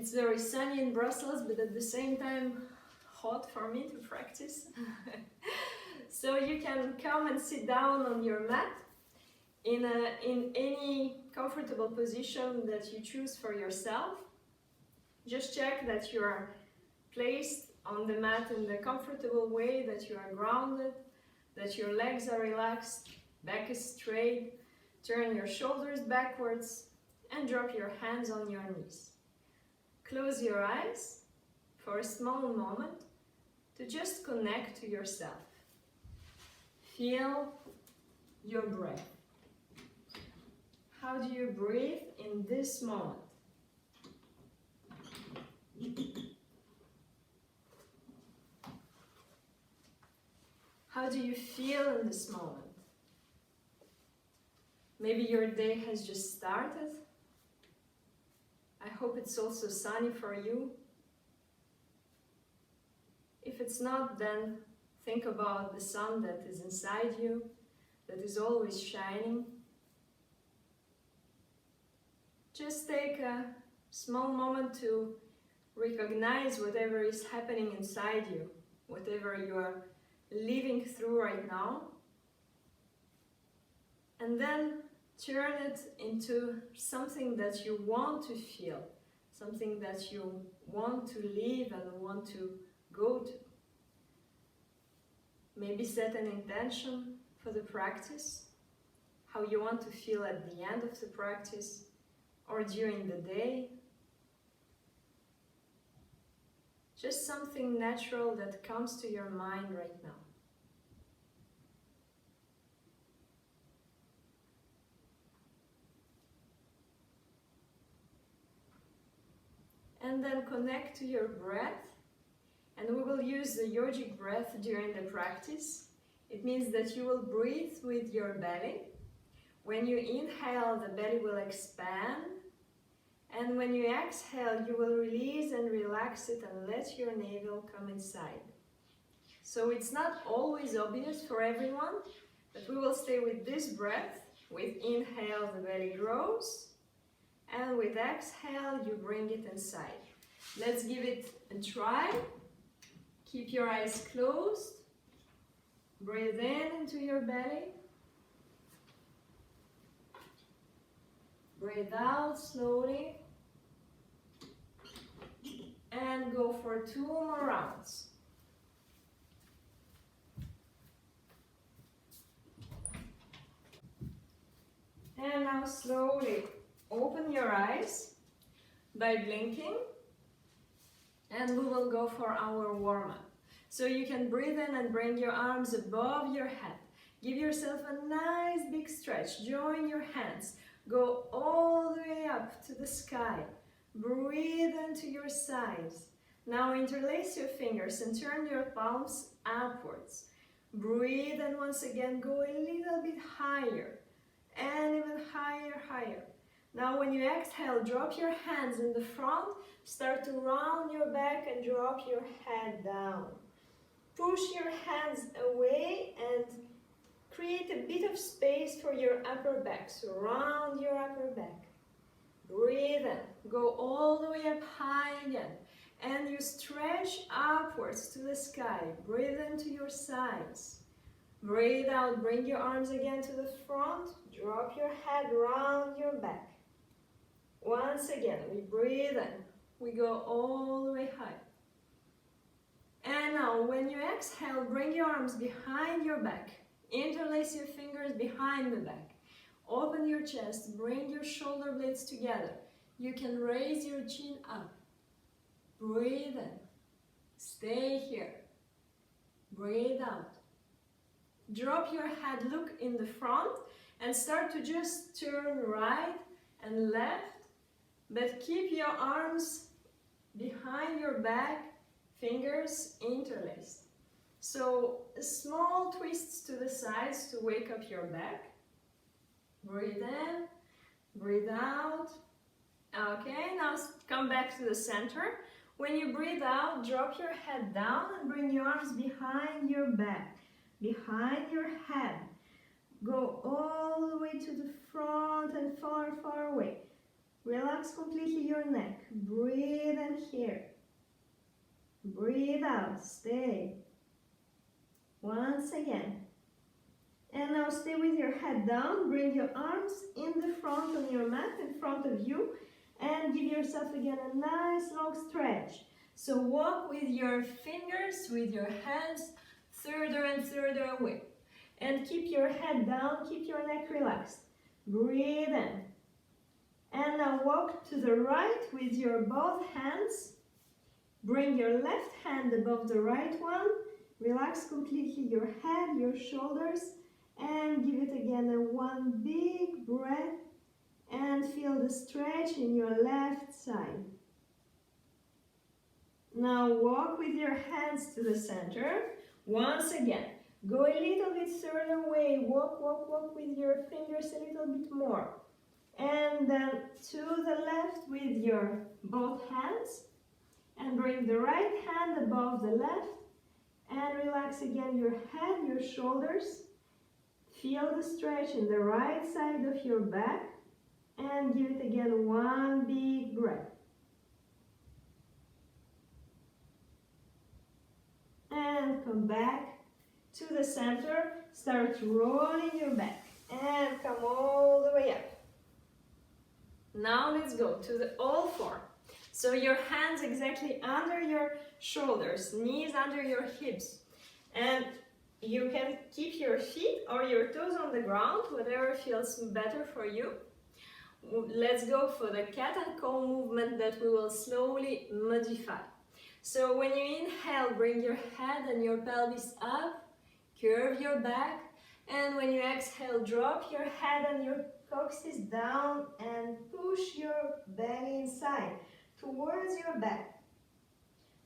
It's very sunny in Brussels, but at the same time hot for me to practice. So you can come and sit down on your mat in any comfortable position that you choose for yourself. Just check that you are placed on the mat in the comfortable way, that you are grounded, that your legs are relaxed, back is straight. Turn your shoulders backwards and drop your hands on your knees. Close your eyes for a small moment to just connect to yourself. Feel your breath. How do you breathe in this moment? How do you feel in this moment? Maybe your day has just started. I hope it's also sunny for you. If it's not, then think about the sun that is inside you, that is always shining. Just take a small moment to recognize whatever is happening inside you, whatever you are living through right now, and then turn it into something that you want to feel, something that you want to live and want to go to. Maybe set an intention for the practice, how you want to feel at the end of the practice or during the day. Just something natural that comes to your mind right now. And then connect to your breath. And we will use the yogic breath during the practice. It means that you will breathe with your belly. When you inhale, the belly will expand. And when you exhale, you will release and relax it and let your navel come inside. So it's not always obvious for everyone, but we will stay with this breath. With inhale, the belly grows. And with exhale, you bring it inside. Let's give it a try. Keep your eyes closed. Breathe in into your belly. Breathe out slowly. And go for 2 more rounds. And now slowly open your eyes by blinking, and we will go for our warm-up. So you can breathe in and bring your arms above your head. Give yourself a nice big stretch. Join your hands. Go all the way up to the sky. Breathe into your sides. Now interlace your fingers and turn your palms upwards. Breathe and once again go a little bit higher and even higher, higher. Now when you exhale, drop your hands in the front, start to round your back and drop your head down. Push your hands away and create a bit of space for your upper back. So round your upper back. Breathe in, go all the way up high again. And you stretch upwards to the sky. Breathe into your sides. Breathe out, bring your arms again to the front. Drop your head round your back. Once again, we breathe in. We go all the way high. And now, when you exhale, bring your arms behind your back. Interlace your fingers behind the back. Open your chest, bring your shoulder blades together. You can raise your chin up. Breathe in. Stay here. Breathe out. Drop your head, look in the front, and start to just turn right and left. But keep your arms behind your back, fingers interlaced. So small twists to the sides to wake up your back. Breathe in, breathe out. Okay, now come back to the center. When you breathe out, drop your head down and bring your arms behind your back, behind your head. Go all the way to the front and far, far away. Relax completely your neck. Breathe Breathe out, stay. Once again. And now stay with your head down, bring your arms in the front on your mat, in front of you, and give yourself again a nice long stretch. So walk with your fingers, with your hands, further and further away. And keep your head down, keep your neck relaxed. Breathe in. And now walk to the right with your both hands. Bring your left hand above the right one. Relax completely your head, your shoulders, and give it again a one big breath and feel the stretch in your left side. Now walk with your hands to the center. Once again, go a little bit further away. Walk, walk, walk with your fingers a little bit more. And then to the left with your both hands. And bring the right hand above the left. And relax again your head, your shoulders. Feel the stretch in the right side of your back. And give it again one big breath. And come back to the center. Start rolling your back. And come all the way up. Now let's go to the all four. So your hands exactly under your shoulders, knees under your hips. And you can keep your feet or your toes on the ground, whatever feels better for you. Let's go for the cat and cow movement that we will slowly modify. So when you inhale, bring your head and your pelvis up, curve your back. And when you exhale, drop your head and your coccyx down and push your belly inside towards your back.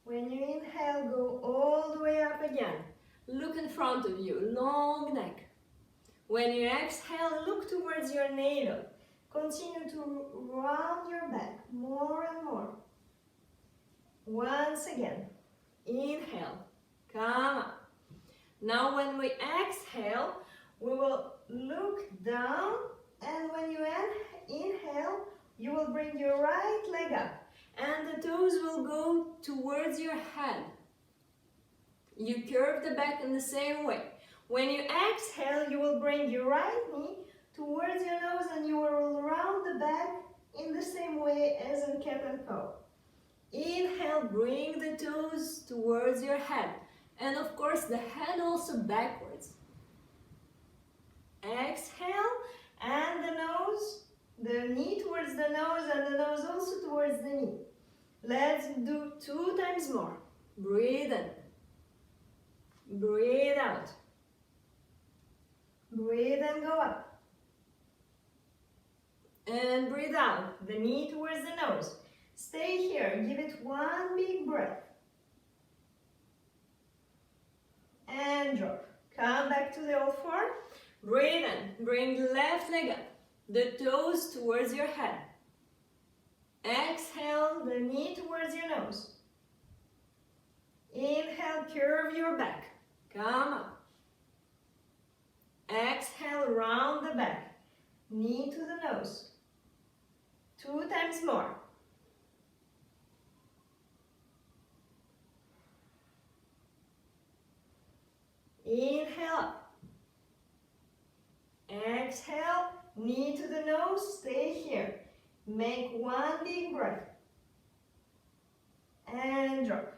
When you inhale, go all the way up again. Look in front of you, long neck. When you exhale, look towards your navel. Continue to round your back more and more. Once again, inhale, come up. Now when we exhale, we will look down, and when you inhale, you will bring your right leg up. And the toes will go towards your head. You curve the back in the same way. When you exhale, you will bring your right knee towards your nose and you will round the back in the same way as in cat and cow. Inhale, bring the toes towards your head. And of course, the head also backwards. Exhale, and the nose, the knee towards the nose and the nose also towards the knee. Let's do 2 times more. Breathe in. Breathe out. Breathe and go up. And breathe out. The knee towards the nose. Stay here. Give it one big breath. And drop. Come back to the all four. Breathe in. Bring the left leg up. The toes towards your head. Exhale, the knee towards your nose. Inhale, curve your back. Come up. Exhale, round the back. Knee to the nose. 2 times more. Inhale up. Exhale, knee to the nose, stay here. Make one big breath. And drop.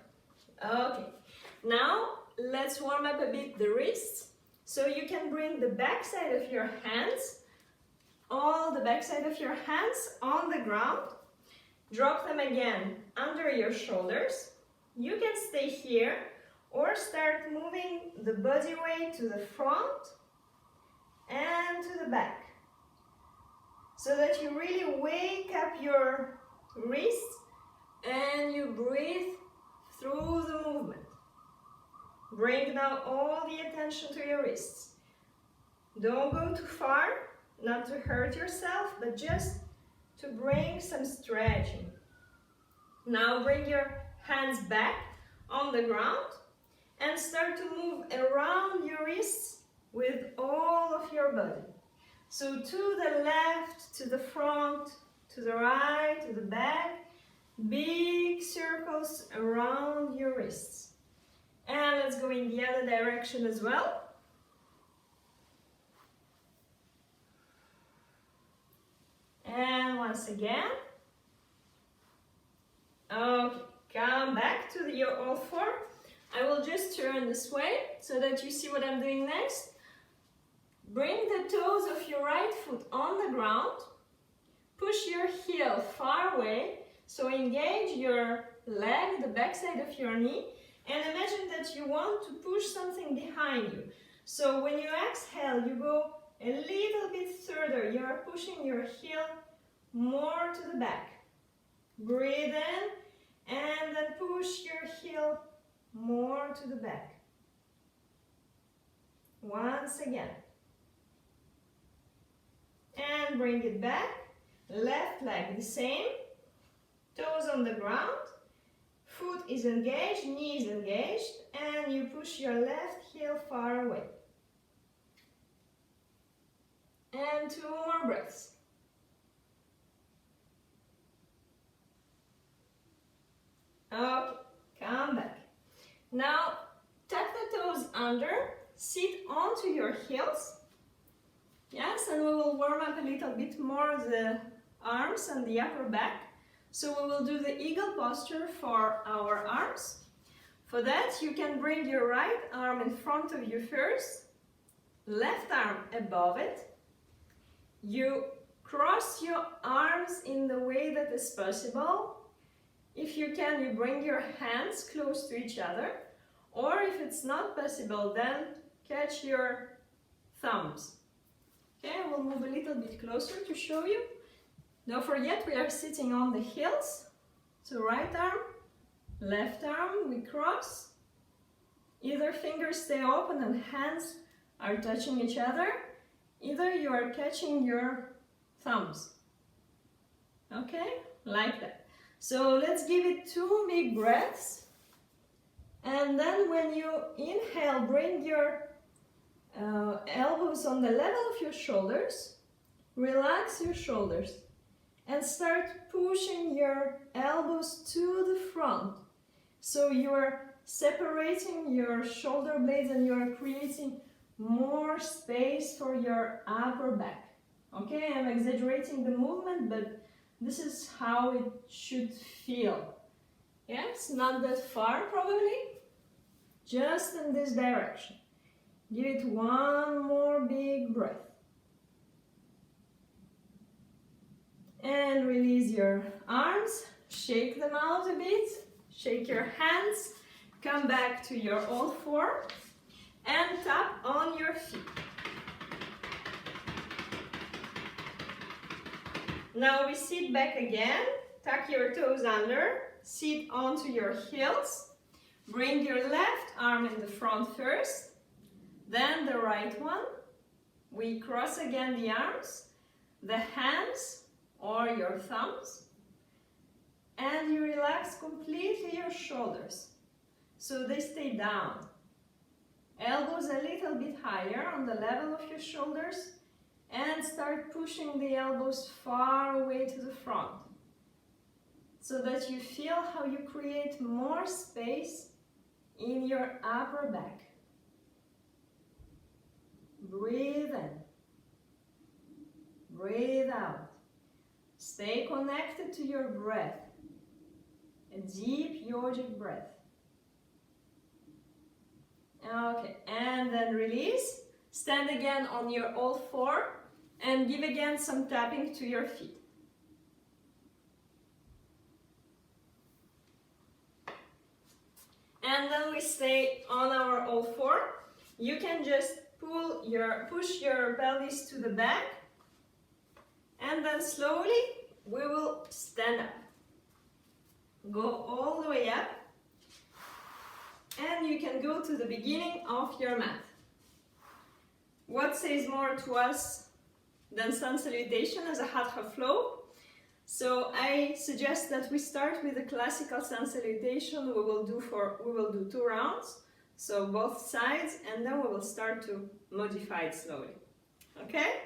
Okay, now let's warm up a bit the wrists. So you can bring the back side of your hands, all the back side of your hands on the ground. Drop them again under your shoulders. You can stay here or start moving the body weight to the front and to the back, so that you really wake up your wrists and you breathe through the movement. Bring down all the attention to your wrists. Don't go too far, not to hurt yourself, but just to bring some stretching. Now bring your hands back on the ground and start to move around your wrists with all of your body. So to the left, to the front, to the right, to the back, Big circles around your wrists. And let's go in the other direction as well. And once again. Okay, come back to your all four. I will just turn this way so that you see what I'm doing next. Bring the toes of your right foot on the ground. Push your heel far away. So engage your leg, the backside of your knee. And imagine that you want to push something behind you. So when you exhale, you go a little bit further. You are pushing your heel more to the back. Breathe in and then push your heel more to the back. Once again. And bring it back. Left leg the same. Toes on the ground. Foot is engaged, knee is engaged, and you push your left heel far away. And 2 more breaths. Okay, come back. Now, tuck the toes under, sit onto your heels. Yes, and we will warm up a little bit more the arms and the upper back. So we will do the eagle posture for our arms. For that, you can bring your right arm in front of you first, left arm above it. You cross your arms in the way that is possible. If you can, you bring your hands close to each other, or if it's not possible, then catch your thumbs. Okay, we'll move a little bit closer to show you. Don't forget, we are sitting on the heels. So right arm, left arm, we cross. Either fingers stay open and hands are touching each other. Either you are catching your thumbs. Okay, like that. So let's give it 2 big breaths. And then when you inhale, bring your elbows on the level of your shoulders. Relax your shoulders. And start pushing your elbows to the front. So you are separating your shoulder blades and you are creating more space for your upper back. Okay, I'm exaggerating the movement, but this is how it should feel. Yes, not that far probably, just in this direction. Give it 1 more big breath. And release your arms, shake them out a bit, shake your hands, come back to your all four, and tap on your feet. Now we sit back again, tuck your toes under, sit onto your heels, bring your left arm in the front first, then the right one. We cross again the arms, the hands, or your thumbs, and you relax completely your shoulders so they stay down. Elbows a little bit higher on the level of your shoulders, and start pushing the elbows far away to the front so that you feel how you create more space in your upper back. Breathe in, breathe out. Stay connected to your breath, a deep yogic breath. Okay, and then release. Stand again on your all four and give again some tapping to your feet. And then we stay on our all four. You can just push your pelvis to the back. And then slowly we will stand up. Go all the way up. And you can go to the beginning of your mat. What says more to us than sun salutation as a Hatha flow? So I suggest that we start with the classical sun salutation. We will do 2 rounds, so both sides, and then we will start to modify it slowly. Okay?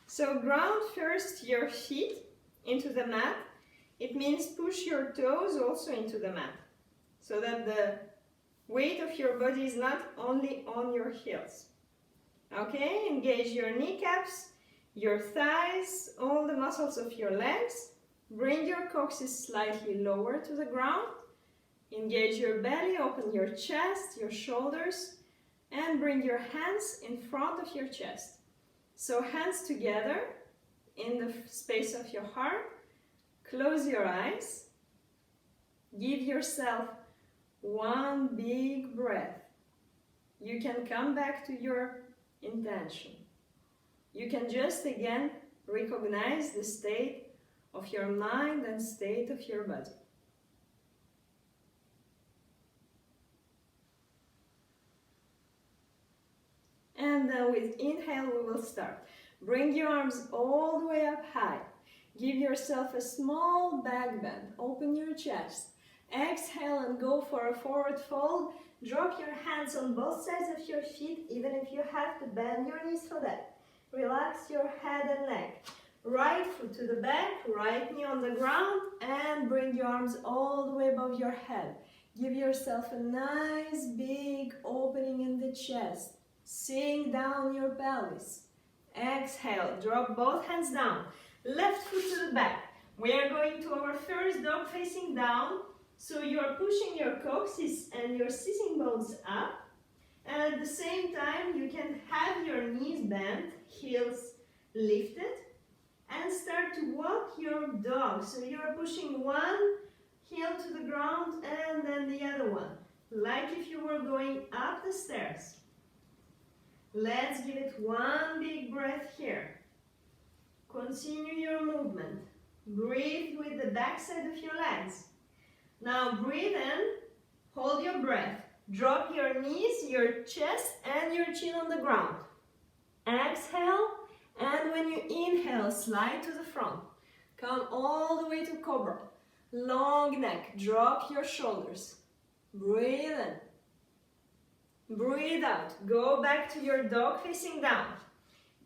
So ground first your feet into the mat. It means push your toes also into the mat, so that the weight of your body is not only on your heels. Okay, engage your kneecaps, your thighs, all the muscles of your legs. Bring your coccyx slightly lower to the ground. Engage your belly, open your chest, your shoulders, and bring your hands in front of your chest. So hands together in the space of your heart. Close your eyes. Give yourself one big breath. You can come back to your intention. You can just again recognize the state of your mind and state of your body. And then with inhale we will start. Bring your arms all the way up high. Give yourself a small back bend. Open your chest. Exhale and go for a forward fold. Drop your hands on both sides of your feet, even if you have to bend your knees for that. Relax your head and neck. Right foot to the back, right knee on the ground, and bring your arms all the way above your head. Give yourself a nice big opening in the chest. Sink down your pelvis. Exhale, drop both hands down. Left foot to the back. We are going to our first dog facing down. So you are pushing your coccyx and your sitting bones up. And at the same time, you can have your knees bent, heels lifted, and start to walk your dog. So you are pushing one heel to the ground and then the other one, like if you were going up the stairs. Let's give it one big breath here. Continue your movement. Breathe with the back side of your legs. Now breathe in, hold your breath. Drop your knees, your chest, and your chin on the ground. Exhale, and when you inhale, slide to the front. Come all the way to cobra. Long neck, drop your shoulders. Breathe in. Breathe out. Go back to your dog facing down.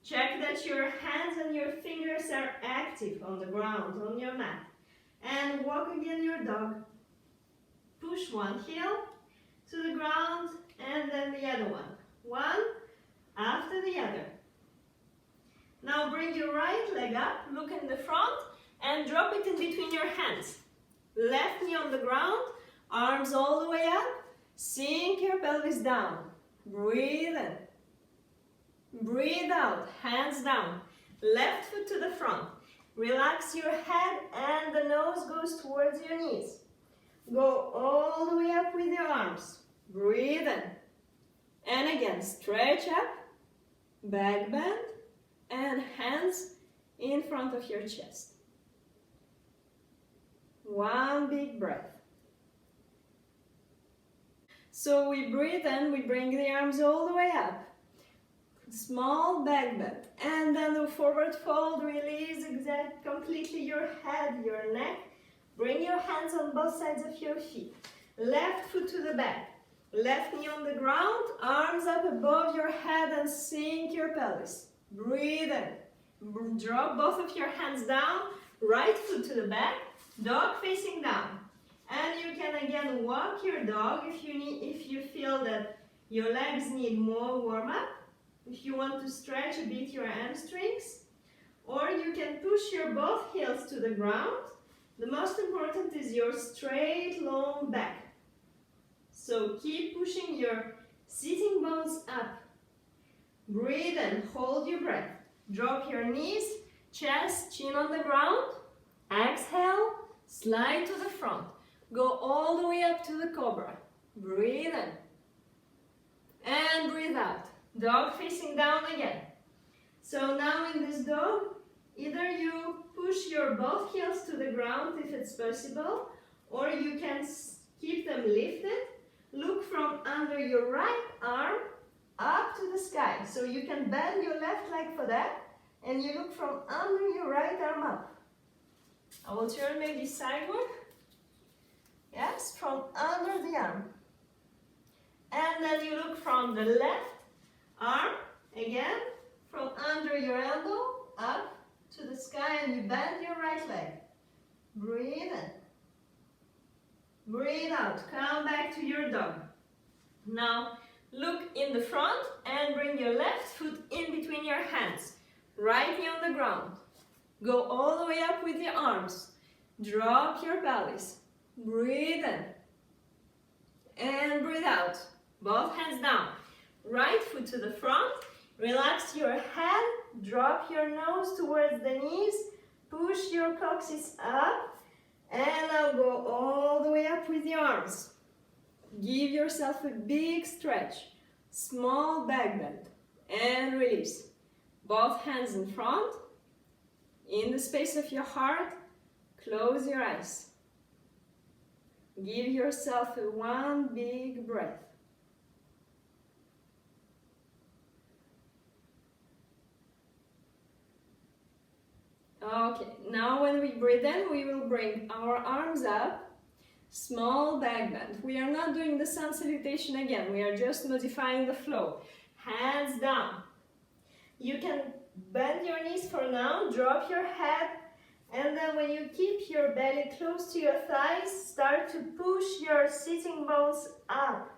Check that your hands and your fingers are active on the ground, on your mat. And walk again your dog. Push one heel to the ground and then the other one. One after the other. Now bring your right leg up, look in the front, and drop it in between your hands. Left knee on the ground, arms all the way up. Sink your pelvis down. Breathe in. Breathe out, hands down. Left foot to the front. Relax your head and the nose goes towards your knees. Go all the way up with your arms. Breathe in. And again, stretch up, back bend, and hands in front of your chest. One big breath. So we breathe in, we bring the arms all the way up. Small back bend. And then the forward fold, release completely your head, your neck. Bring your hands on both sides of your feet. Left foot to the back. Left knee on the ground, arms up above your head and sink your pelvis. Breathe in. Drop both of your hands down. Right foot to the back. Dog facing down. And you can again walk your dog if you feel that your legs need more warm up. If you want to stretch a bit your hamstrings. Or you can push your both heels to the ground. The most important is your straight, long back. So keep pushing your sitting bones up. Breathe and hold your breath. Drop your knees, chest, chin on the ground. Exhale, slide to the front. Go all the way up to the cobra. Breathe in. And breathe out. Dog facing down again. So now in this dog, either you push your both heels to the ground if it's possible, or you can keep them lifted. Look from under your right arm up to the sky. So you can bend your left leg for that, and you look from under your right arm up. I will turn maybe sideward. Yes, from under the arm. And then you look from the left arm, again, from under your elbow, up to the sky, and you bend your right leg. Breathe in. Breathe out. Come back to your dog. Now, look in the front and bring your left foot in between your hands. Right knee on the ground. Go all the way up with your arms. Drop your pelvis. Breathe in. And breathe out. Both hands down. Right foot to the front. Relax your head. Drop your nose towards the knees. Push your coccyx up. And now go all the way up with your arms. Give yourself a big stretch. Small back bend. And release. Both hands in front. In the space of your heart. Close your eyes. Give yourself one big breath. Okay, now when we breathe in, we will bring our arms up, small back bend. We are not doing the sun salutation again, we are just modifying the flow. Hands down. You can bend your knees for now, drop your head, and then when you keep your belly close to your thighs, start to push your sitting bones up,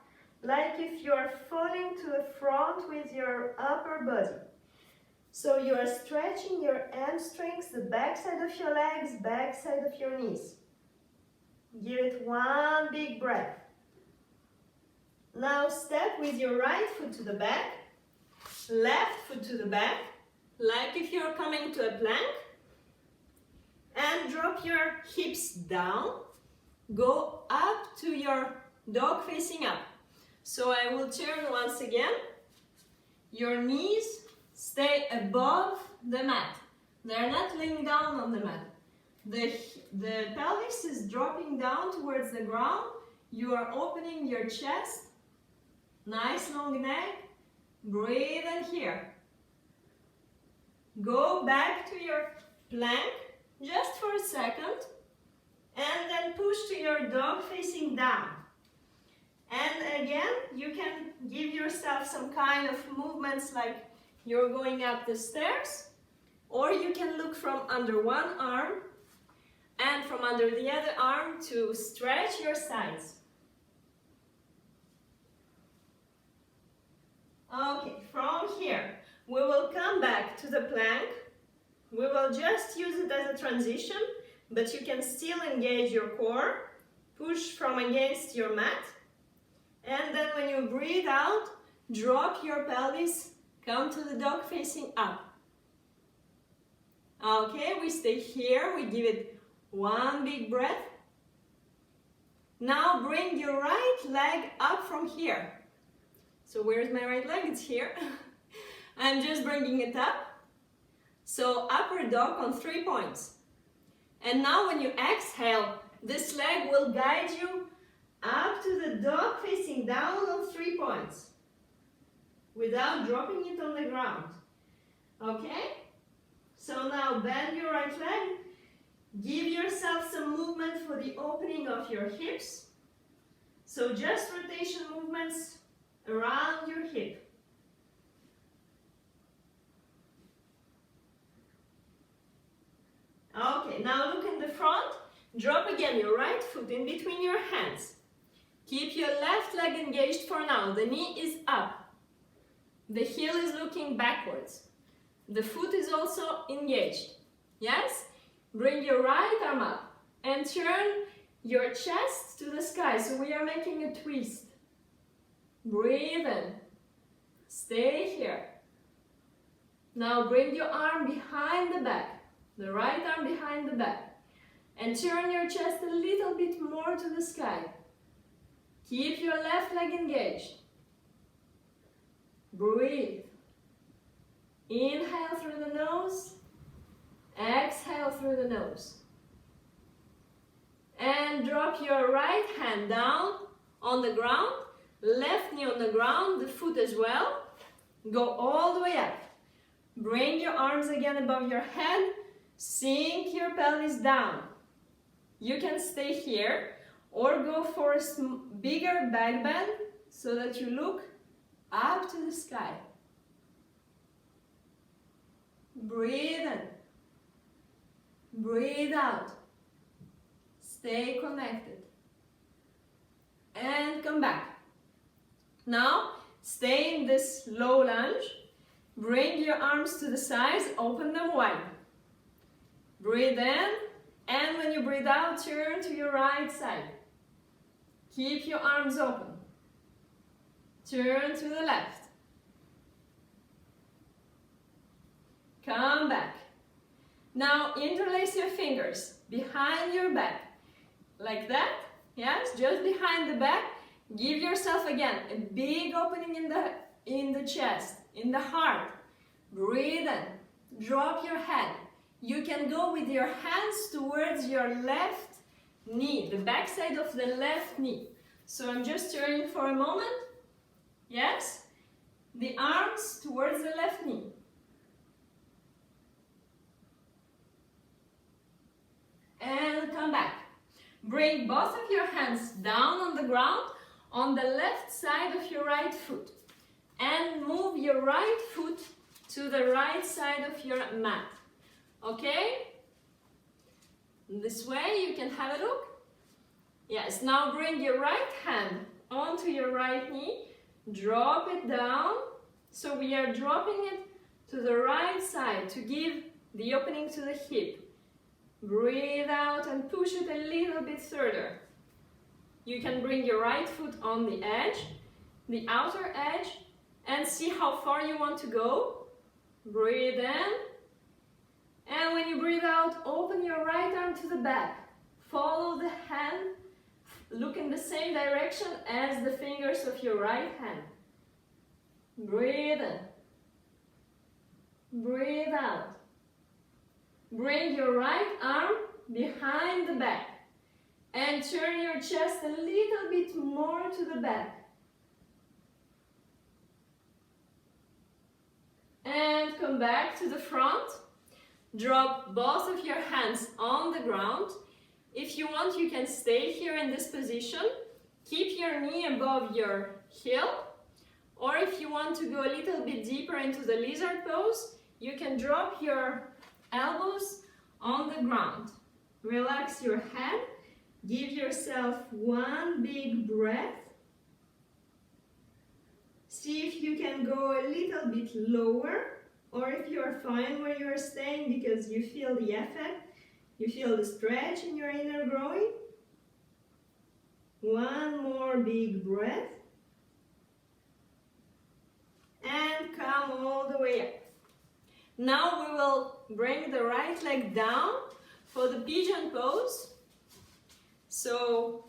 like if you are falling to the front with your upper body. So you are stretching your hamstrings, the back side of your legs, back side of your knees. Give it one big breath. Now step with your right foot to the back, left foot to the back, like if you're coming to a plank. And drop your hips down. Go up to your dog facing up. So I will turn once again. Your knees stay above the mat. They're not laying down on the mat. The pelvis is dropping down towards the ground. You are opening your chest. Nice long neck. Breathe in here. Go back to your plank. Just for a second, and then push to your dog facing down. And again, you can give yourself some kind of movements like you're going up the stairs, or you can look from under one arm and from under the other arm to stretch your sides. Okay, from here, we will come back to the plank. We will just use it as a transition, but you can still engage your core, push from against your mat, and then when you breathe out, drop your pelvis, come to the dog facing up. Okay, we stay here, we give it one big breath. Now bring your right leg up from here. So where's my right leg? It's here. I'm just bringing it up. So upper dog on 3 points. And now when you exhale, this leg will guide you up to the dog facing down on 3 points without dropping it on the ground. Okay? So now bend your right leg. Give yourself some movement for the opening of your hips. So just rotation movements around your hip. Okay, now look in the front. Drop again your right foot in between your hands. Keep your left leg engaged for now. The knee is up. The heel is looking backwards. The foot is also engaged. Yes? Bring your right arm up and turn your chest to the sky. So we are making a twist. Breathe in. Stay here. Now bring your arm behind the back. The right arm behind the back. And turn your chest a little bit more to the sky. Keep your left leg engaged. Breathe. Inhale through the nose. Exhale through the nose. And drop your right hand down on the ground. Left knee on the ground, the foot as well. Go all the way up. Bring your arms again above your head. Sink your pelvis down. You can stay here or go for a bigger back bend so that you look up to the sky. Breathe in. Breathe out. Stay connected. And come back. Now, stay in this low lunge. Bring your arms to the sides, open them wide. Breathe in, and when you breathe out, turn to your right side. Keep your arms open. Turn to the left. Come back. Now interlace your fingers behind your back. Like that. Yes, just behind the back. Give yourself again a big opening in the chest, in the heart. Breathe in. Drop your head. You can go with your hands towards your left knee, the back side of the left knee. So I'm just turning for a moment. Yes? The arms towards the left knee. And come back. Bring both of your hands down on the ground on the left side of your right foot. And move your right foot to the right side of your mat. Okay? This way you can have a look. Yes, now bring your right hand onto your right knee. Drop it down. So we are dropping it to the right side to give the opening to the hip. Breathe out and push it a little bit further. You can bring your right foot on the edge, the outer edge, and see how far you want to go. Breathe in. And when you breathe out, open your right arm to the back. Follow the hand. Look in the same direction as the fingers of your right hand. Breathe in. Breathe out. Bring your right arm behind the back. And turn your chest a little bit more to the back. And come back to the front. Drop both of your hands on the ground. If you want, you can stay here in this position. Keep your knee above your heel. Or if you want to go a little bit deeper into the lizard pose, you can drop your elbows on the ground. Relax your head. Give yourself one big breath. See if you can go a little bit lower, or if you are fine where you are staying because you feel the effect, you feel the stretch in your inner groin. One more big breath. And come all the way up. Now we will bring the right leg down for the pigeon pose. So,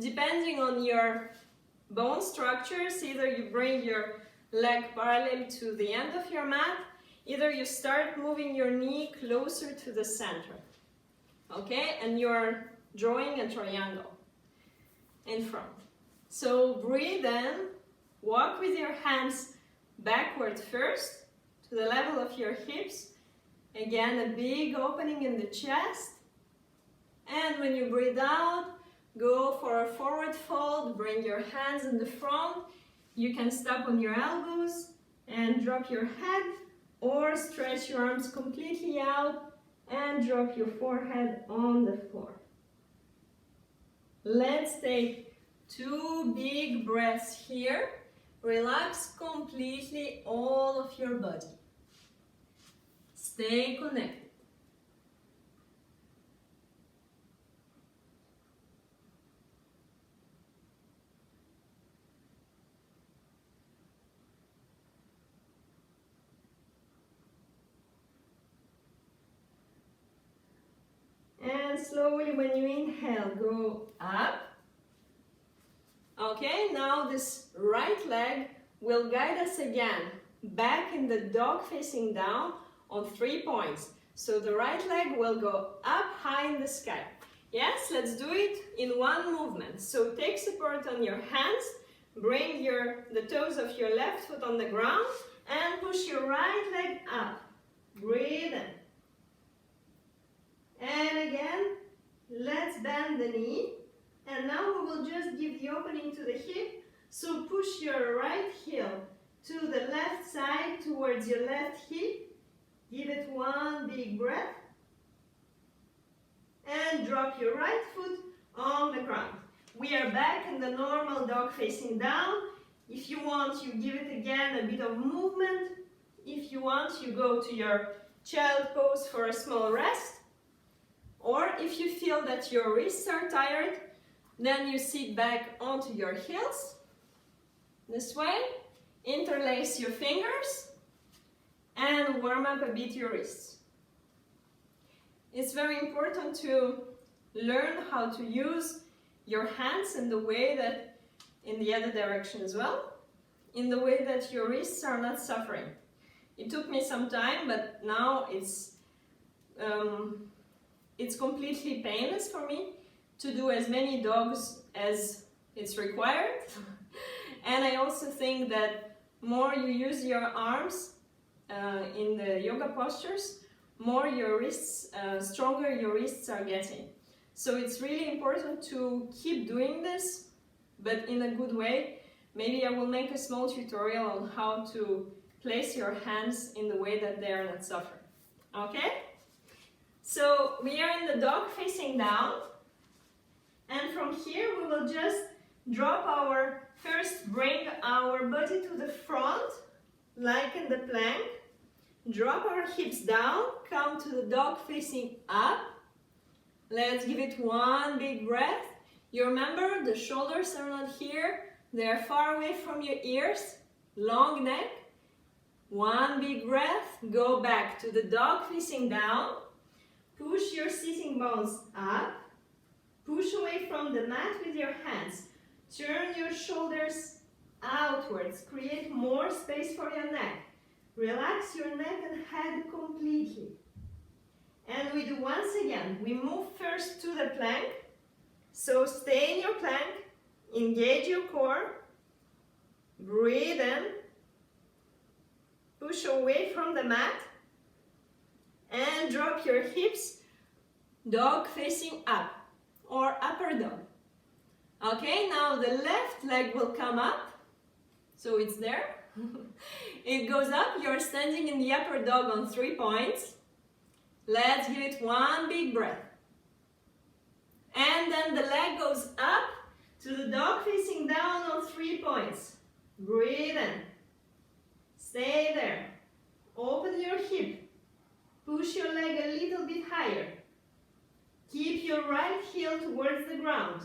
depending on your bone structures, either you bring your leg parallel to the end of your mat, either you start moving your knee closer to the center. Okay, and you're drawing a triangle in front. So breathe in, walk with your hands backward first to the level of your hips. Again, a big opening in the chest. And when you breathe out, go for a forward fold, bring your hands in the front. You can stop on your elbows and drop your head, or stretch your arms completely out and drop your forehead on the floor. Let's take 2 big breaths here. Relax completely all of your body. Stay connected. And slowly, when you inhale, go up. Okay, now this right leg will guide us again back in the dog facing down on 3 points. So the right leg will go up high in the sky. Yes, let's do it in one movement. So take support on your hands, bring the toes of your left foot on the ground, and push your right leg up. Breathe in. And again, let's bend the knee. And now we will just give the opening to the hip. So push your right heel to the left side towards your left hip. Give it one big breath. and drop your right foot on the ground. We are back in the normal dog facing down. If you want, you give it again a bit of movement. If you want, you go to your child pose for a small rest. Or if you feel that your wrists are tired, then you sit back onto your heels. This way. Interlace your fingers and warm up a bit your wrists. It's very important to learn how to use your hands in the way that, in the other direction as well, in the way that your wrists are not suffering. It took me some time, but now it's completely painless for me to do as many dogs as it's required. And I also think that more you use your arms in the yoga postures, more your wrists, stronger your wrists are getting. So it's really important to keep doing this, but in a good way. Maybe I will make a small tutorial on how to place your hands in the way that they are not suffering. Okay? So we are in the dog facing down, and from here we will just drop bring our body to the front, like in the plank. Drop our hips down, come to the dog facing up. Let's give it one big breath. You remember, the shoulders are not here, they are far away from your ears. Long neck. One big breath, go back to the dog facing down. Push your sitting bones up. Push away from the mat with your hands. Turn your shoulders outwards. Create more space for your neck. Relax your neck and head completely. And we do once again. We move first to the plank. So stay in your plank. Engage your core. Breathe in. Push away from the mat. And drop your hips. Dog facing up. Or upper dog. Okay, now the left leg will come up. So it's there. It goes up. You're standing in the upper dog on 3 points. Let's give it one big breath. And then the leg goes up to the dog facing down on 3 points. Breathe in. Stay there. Open your hip. Push your leg a little bit higher. Keep your right heel towards the ground.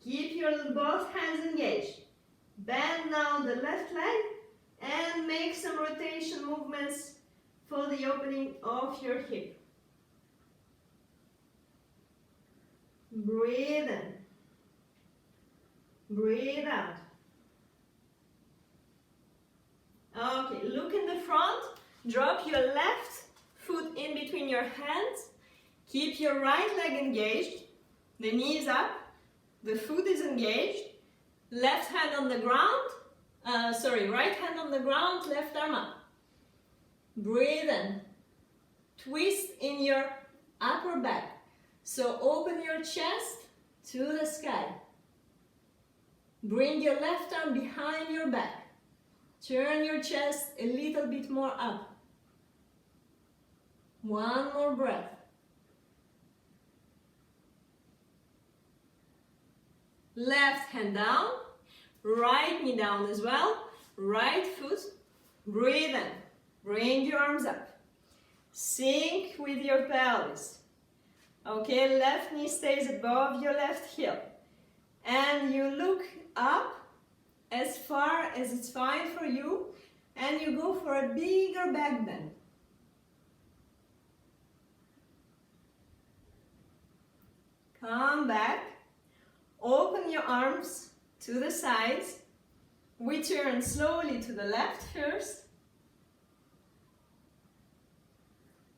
Keep your both hands engaged. Bend now the left leg and make some rotation movements for the opening of your hip. Breathe in. Breathe out. Okay, look in the front. Drop your left foot in between your hands. Keep your right leg engaged. The knee is up. The foot is engaged. Left hand on the ground. Right hand on the ground, left arm up. Breathe in. Twist in your upper back. So open your chest to the sky. Bring your left arm behind your back. Turn your chest a little bit more up. One more breath. Left hand down, right knee down as well, right foot, breathe in, bring your arms up, sink with your pelvis. Okay, left knee stays above your left heel, and you look up as far as it's fine for you, and you go for a bigger back bend. Come back. Open your arms to the sides. We turn slowly to the left first.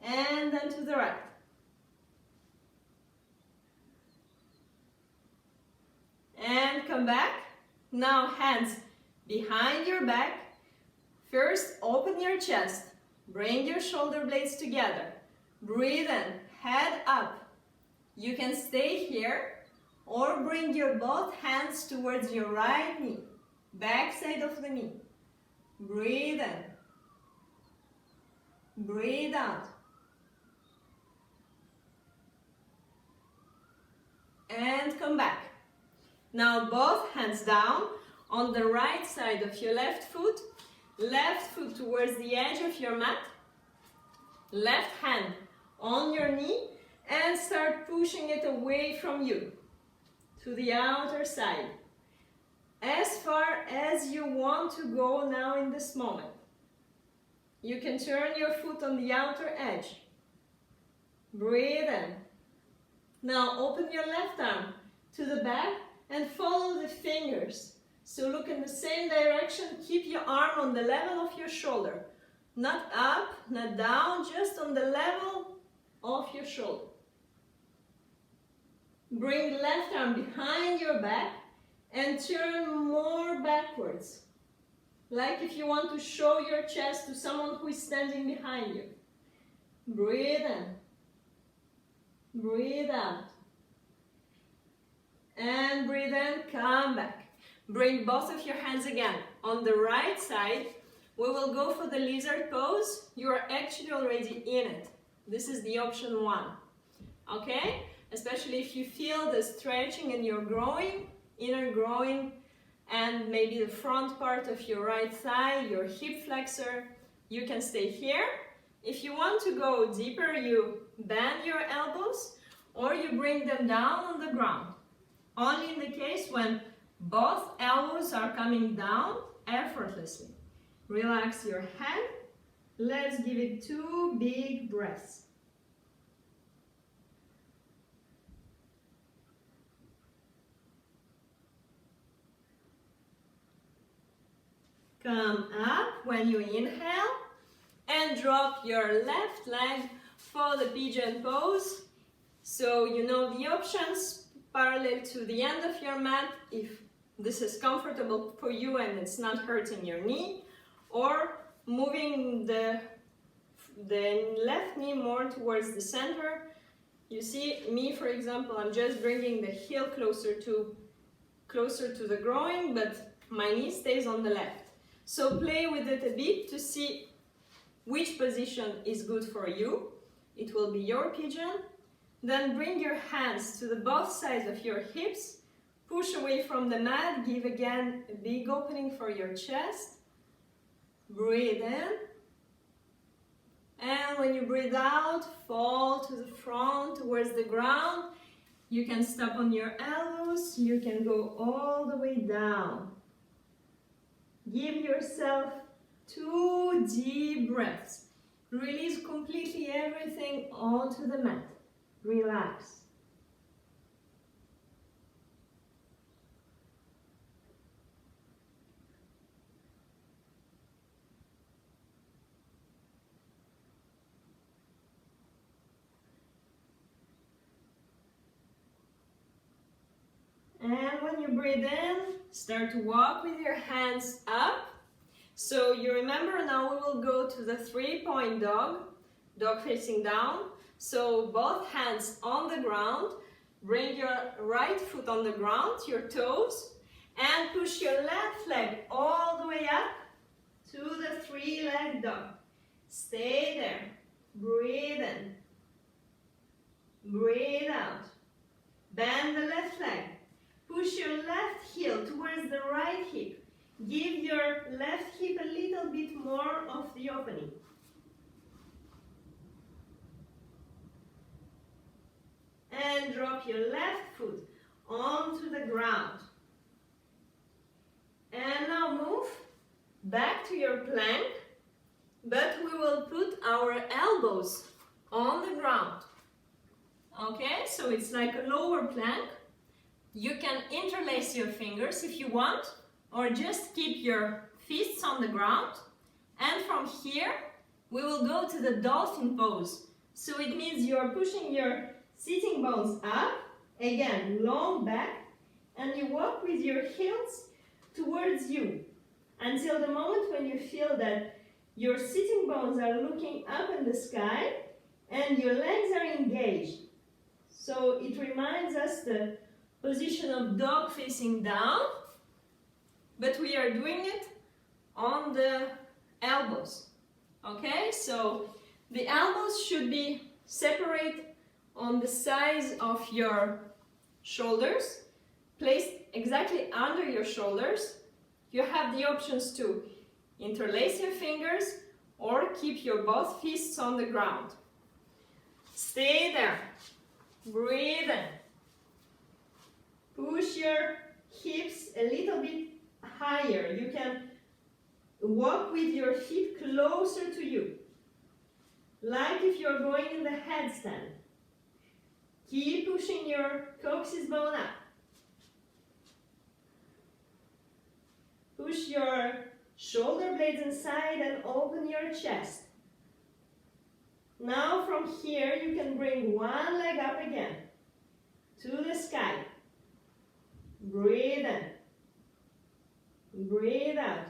And then to the right. And come back. Now hands behind your back. First, open your chest. Bring your shoulder blades together. Breathe in, head up. You can stay here. Or bring your both hands towards your right knee, back side of the knee. Breathe in. Breathe out. and come back. Now both hands down on the right side of your left foot towards the edge of your mat, left hand on your knee, and start pushing it away from you to the outer side, as far as you want to go now in this moment. You can turn your foot on the outer edge. Breathe in. Now open your left arm to the back and follow the fingers. So look in the same direction, keep your arm on the level of your shoulder. Not up, not down, just on the level of your shoulder. Bring left arm behind your back and turn more backwards. Like if you want to show your chest to someone who is standing behind you. Breathe in. Breathe out. And breathe in, come back. Bring both of your hands again. On the right side, we will go for the lizard pose. You are actually already in it. This is the option 1. Okay? Especially if you feel the stretching in your groin, inner groin, and maybe the front part of your right thigh, your hip flexor, you can stay here. If you want to go deeper, you bend your elbows or you bring them down on the ground. Only in the case when both elbows are coming down effortlessly. Relax your head. Let's give it 2 big breaths. Come up when you inhale and drop your left leg for the pigeon pose. So you know the options, parallel to the end of your mat if this is comfortable for you and it's not hurting your knee, or moving the left knee more towards the center. You see me, for example, I'm just bringing the heel closer to the groin, but my knee stays on the left. So play with it a bit to see which position is good for you. It will be your pigeon. Then bring your hands to the both sides of your hips. Push away from the mat. Give again a big opening for your chest. Breathe in. And when you breathe out, fall to the front towards the ground. You can stop on your elbows. You can go all the way down. Give yourself 2 deep breaths. Release completely everything onto the mat. Relax. And when you breathe in, start to walk with your hands up. So you remember now we will go to the 3-point dog, dog facing down. So both hands on the ground, bring your right foot on the ground, your toes, and push your left leg all the way up to the 3-leg dog. Stay there. Breathe in. Breathe out. Bend the left leg. Push your left heel towards the right hip. Give your left hip a little bit more of the opening. And drop your left foot onto the ground. And now move back to your plank, but we will put our elbows on the ground. Okay, so it's like a lower plank. You can interlace your fingers if you want, or just keep your fists on the ground. And from here, we will go to the dolphin pose. So it means you're pushing your sitting bones up, again, long back, and you walk with your heels towards you until the moment when you feel that your sitting bones are looking up in the sky and your legs are engaged. So it reminds us the position of dog facing down, but we are doing it on the elbows. Okay, so the elbows should be separate on the size of your shoulders, placed exactly under your shoulders. You have the options to interlace your fingers or keep your both fists on the ground. Stay there. Breathe in. Push your hips a little bit higher. You can walk with your feet closer to you, like if you're going in the headstand. Keep pushing your coccyx bone up. Push your shoulder blades inside and open your chest. Now from here you can bring one leg up again to the sky. Breathe in. Breathe out.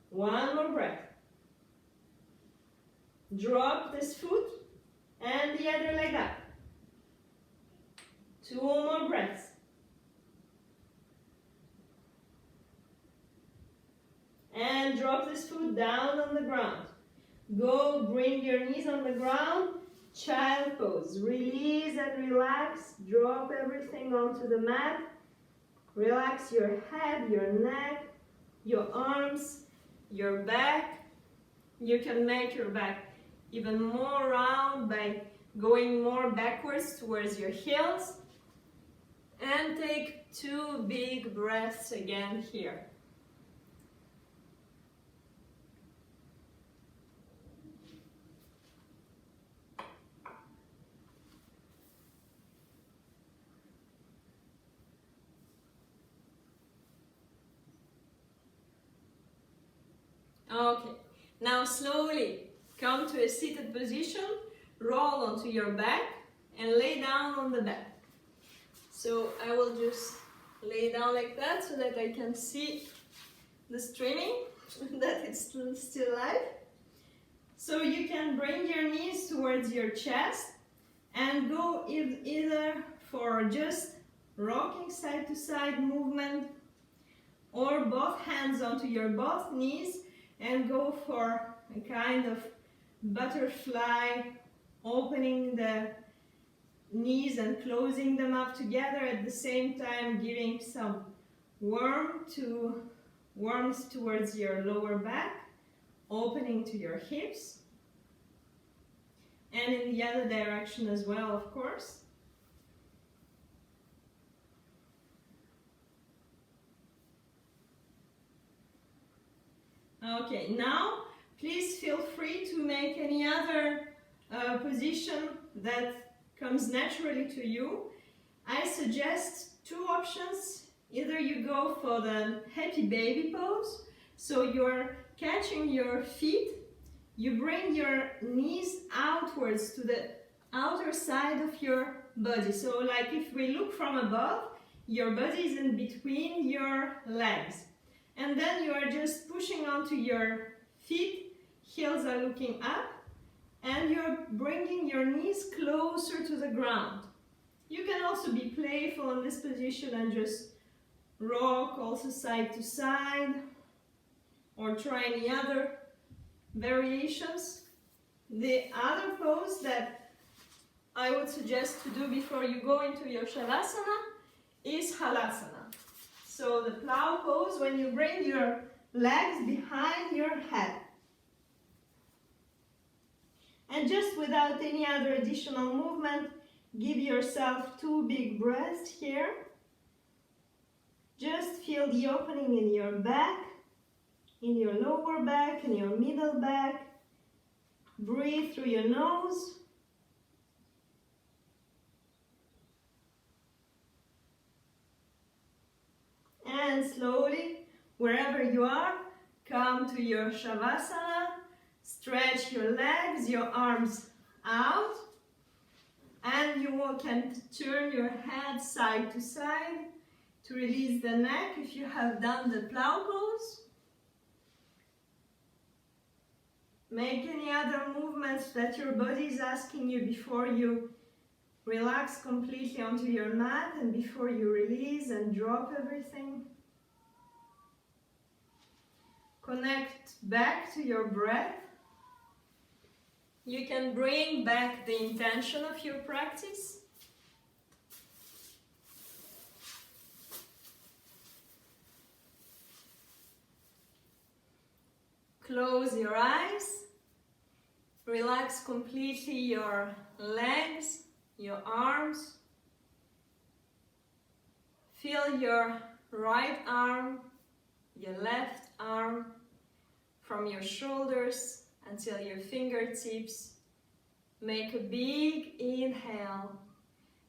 One more breath. Drop this foot and the other leg up. Two more breaths. And drop this foot down on the ground. Go, bring your knees on the ground. Child pose. Release and relax. Drop everything onto the mat. Relax your head, your neck, your arms, your back. You can make your back even more round by going more backwards towards your heels. And take 2 big breaths again here. Okay, now slowly come to a seated position, roll onto your back and lay down on the back. So I will just lay down like that so that I can see the streaming, that it's still live. So you can bring your knees towards your chest and go either for just rocking side to side movement or both hands onto your both knees and go for a kind of butterfly, opening the knees and closing them up together at the same time, giving some warmth towards your lower back, opening to your hips, and in the other direction as well, of course. Okay, now please feel free to make any other position that comes naturally to you. I suggest 2 options. Either you go for the happy baby pose, so you're catching your feet, you bring your knees outwards to the outer side of your body. So like if we look from above, your body is in between your legs. And then you are just pushing onto your feet, heels are looking up, and you're bringing your knees closer to the ground. You can also be playful in this position and just rock also side to side, or try any other variations. The other pose that I would suggest to do before you go into your Shavasana is Halasana. So the plow pose, when you bring your legs behind your head. And just without any other additional movement, give yourself 2 big breaths here. Just feel the opening in your back, in your lower back, in your middle back. Breathe through your nose. And slowly, wherever you are, come to your Shavasana. Stretch your legs, your arms out. And you can turn your head side to side to release the neck if you have done the plow pose. Make any other movements that your body is asking you before you relax completely onto your mat and before you release and drop everything. Connect back to your breath. You can bring back the intention of your practice. Close your eyes. Relax completely your legs, your arms. Feel your right arm, your left arm, from your shoulders until your fingertips. Make a big inhale.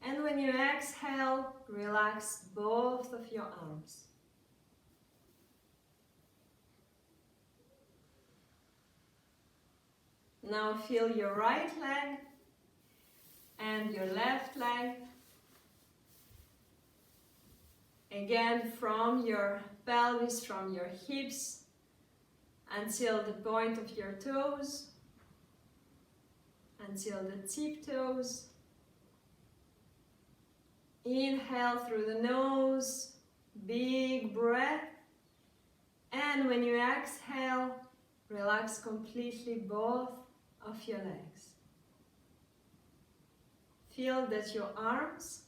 And when you exhale, relax both of your arms. Now feel your right leg and your left leg. Again, from your pelvis, from your hips until the point of your toes, until the tip toes. Inhale through the nose, big breath. And when you exhale, relax completely both of your legs. Feel that your arms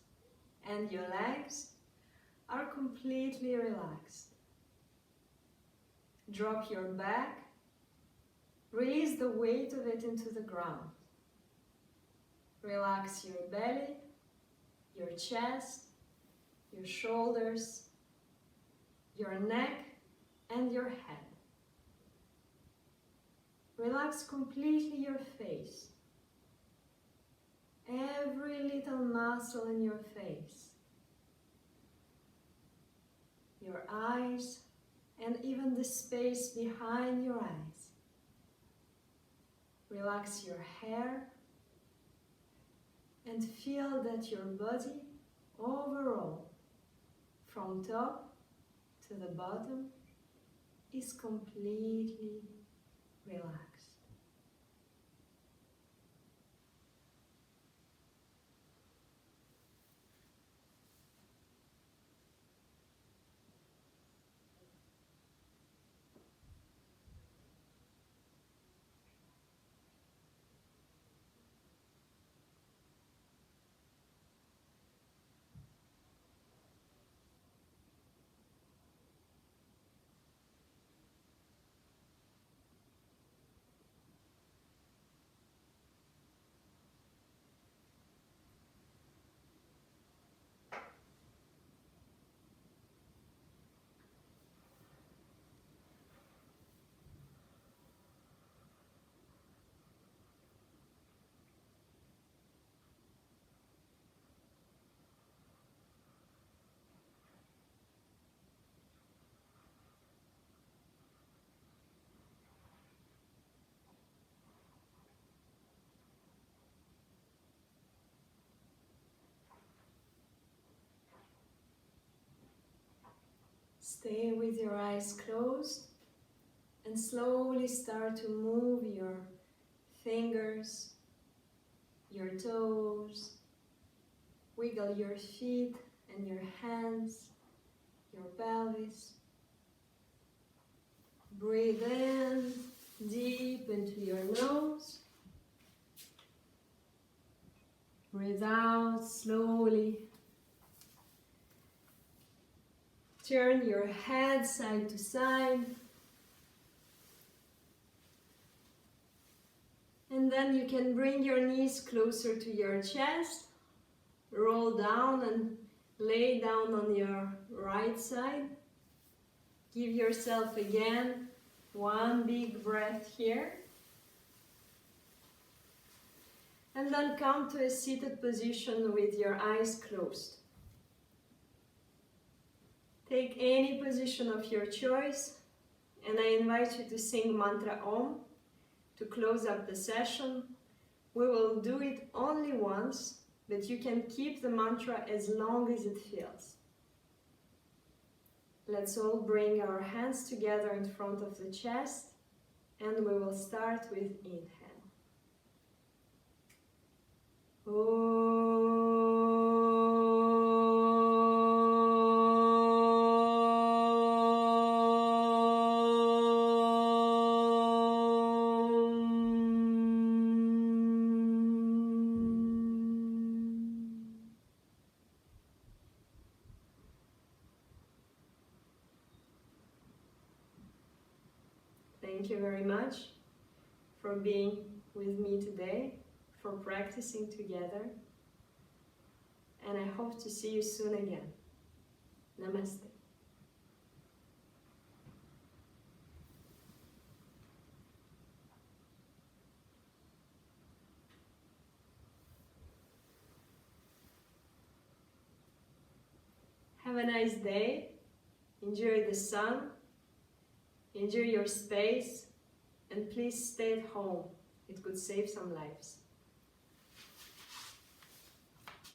and your legs are completely relaxed. Drop your back, release the weight of it into the ground. Relax your belly, your chest, your shoulders, your neck, and your head. Relax completely your face, every little muscle in your face, your eyes, and even the space behind your eyes. Relax your hair and feel that your body overall, from top to the bottom, is completely relaxed. Stay with your eyes closed and slowly start to move your fingers, your toes, wiggle your feet and your hands, your pelvis. Breathe in deep into your nose. Breathe out slowly. Turn your head side to side. And then you can bring your knees closer to your chest. Roll down and lay down on your right side. Give yourself again one big breath here. And then come to a seated position with your eyes closed. Take any position of your choice, and I invite you to sing mantra Om to close up the session. We will do it only once, but you can keep the mantra as long as it feels. Let's all bring our hands together in front of the chest, and we will start with inhale. Thank you very much for being with me today, for practicing together, and I hope to see you soon again. Namaste. Have a nice day. Enjoy the sun. Enjoy your space. And please stay at home. It could save some lives.